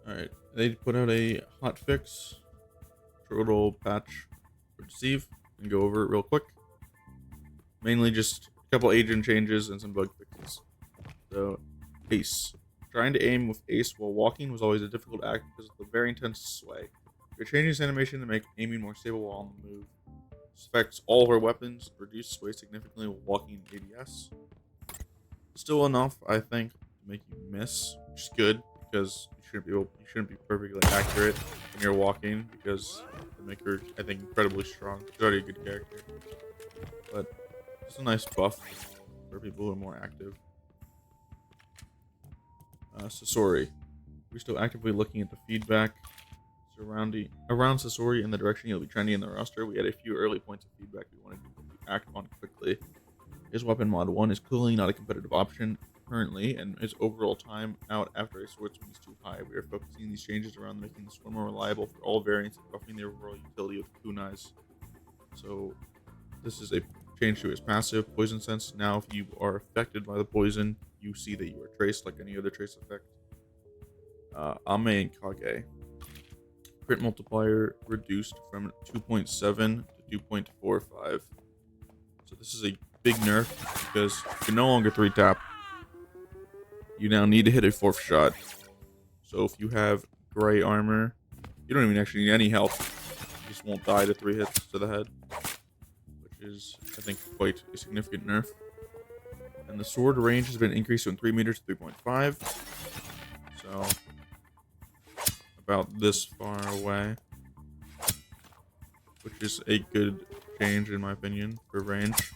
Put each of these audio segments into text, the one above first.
Alright, they put out a hotfix, turtle patch for Deceive, and go over it real quick. Mainly just a couple agent changes and some bug fixes. So, Ace. Trying to aim with Ace while walking was always a difficult act because of the very intense sway. You're changing this animation to make aiming more stable while on the move. This affects all of our weapons, reduce sway significantly while walking in ADS. Still enough, I think, to make you miss, which is good because you shouldn't be perfectly accurate when you're walking because the maker, I think, incredibly strong. He's already a good character, but it's a nice buff for people who are more active. Sasori. We're still actively looking at the feedback surrounding around Sasori and the direction he'll be trending in the roster. We had a few early points of feedback we wanted to act on quickly. His weapon mod 1 is clearly not a competitive option currently, and his overall time out after a sword swing is too high. We are focusing these changes around making the sword more reliable for all variants and buffing the overall utility of kunais. So this is a change to his passive poison sense. Now if you are affected by the poison, you see that you are traced like any other trace effect. Ame and Kage. Crit multiplier reduced from 2.7 to 2.45. So this is a big nerf because you can no longer 3-tap. You now need to hit a 4th shot. So if you have gray armor, you don't even actually need any health. You just won't die to 3 hits to the head, which is, I think, quite a significant nerf. And the sword range has been increased from 3 meters to 3.5. So about this far away, which is a good change in my opinion for range.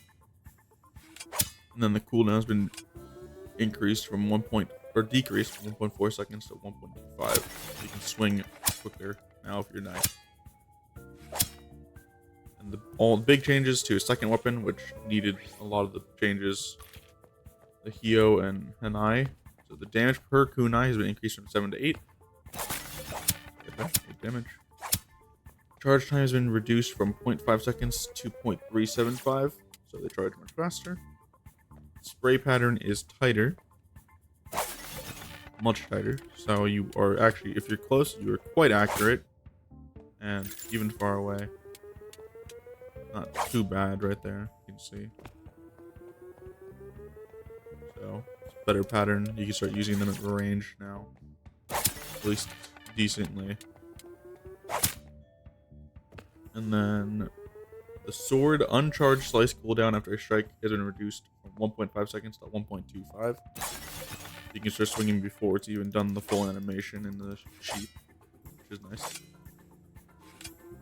And then the cooldown has been increased from decreased from 1.4 seconds to 1.25. So you can swing quicker now if you're nice. And all the big changes to his second weapon, which needed a lot of the changes, the Hio and Hanai. So the damage per kunai has been increased from 7 to 8. 8 damage. Charge time has been reduced from 0.5 seconds to 0.375, so they charge much faster. Spray pattern is tighter, much tighter, so you are actually, if you're close, you are quite accurate, and even far away, not too bad right there, you can see. So, it's a better pattern, you can start using them at range now, at least decently. And then the sword uncharged slice cooldown after a strike has been reduced from 1.5 seconds to 1.25. You can start swinging before it's even done the full animation in the sheet, which is nice.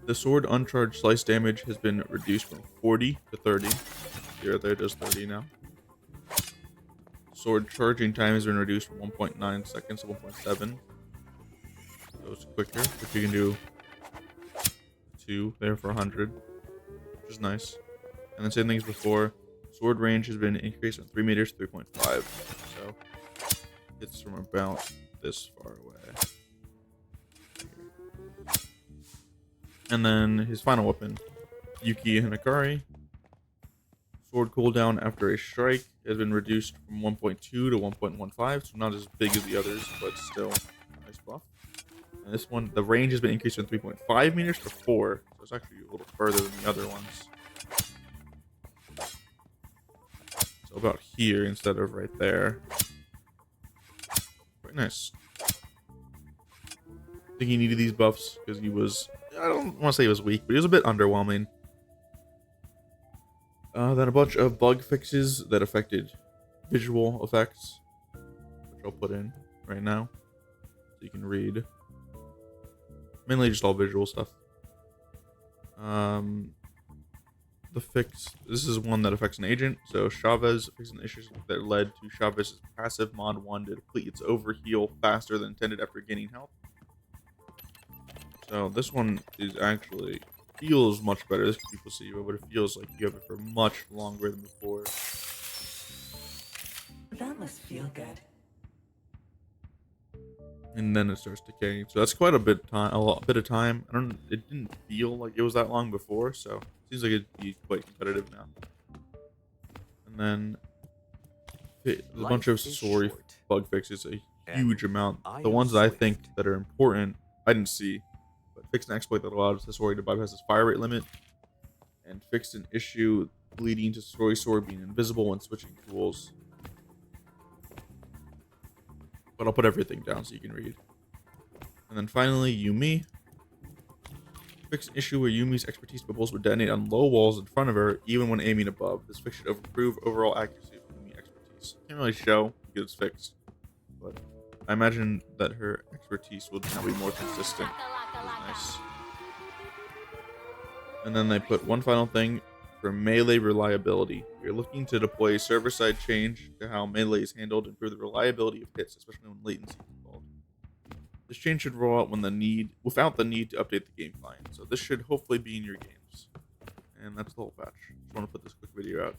The sword uncharged slice damage has been reduced from 40 to 30. Here, there does 30 now. Sword charging time has been reduced from 1.9 seconds to 1.7. So it's quicker, but you can do 2 there for 100, which is nice. And then same things before. Sword range has been increased from 3 meters to 3.5. So it's from about this far away. And then his final weapon, Yuki Hinakari. Sword cooldown after a strike has been reduced from 1.2 to 1.15, so not as big as the others, but still a nice buff. And this one, the range has been increased from 3.5 meters to 4, so it's actually a little further than the other ones. So about here instead of right there. Quite nice. I think he needed these buffs because he was, I don't want to say he was weak, but he was a bit underwhelming. Then a bunch of bug fixes that affected visual effects, which I'll put in right now so you can read. Mainly just all visual stuff. The fix, this is one that affects an agent. So Chavez fixing the issues that led to Chavez's passive mod 1 to deplete its overheal faster than intended after gaining health. So this one is actually feels much better. This can be placebo, but it feels like you have it for much longer than before. That must feel good. And then it starts decaying. So that's quite a bit of time. It didn't feel like it was that long before, so it seems like it'd be quite competitive now. And then a bunch of sorry bug fixes. huge amount. The ones that I think that are important, I didn't see, but fixed an exploit that allowed Sasori to bypass his fire rate limit, and fixed an issue leading to Sasori's sword being invisible when switching tools. But I'll put everything down so you can read. And then finally, Yumi. Fix an issue where Yumi's expertise bubbles would detonate on low walls in front of her, even when aiming above. This fix should improve overall accuracy of Yumi expertise. Can't really show because it's fixed, but I imagine that her expertise will now be more consistent. Nice. And then they put one final thing for melee reliability. We're looking to deploy a server-side change to how melee is handled and improve the reliability of hits, especially when latency is involved. This change should roll out without the need to update the game client. So this should hopefully be in your games. And that's the whole patch. Just want to put this quick video out.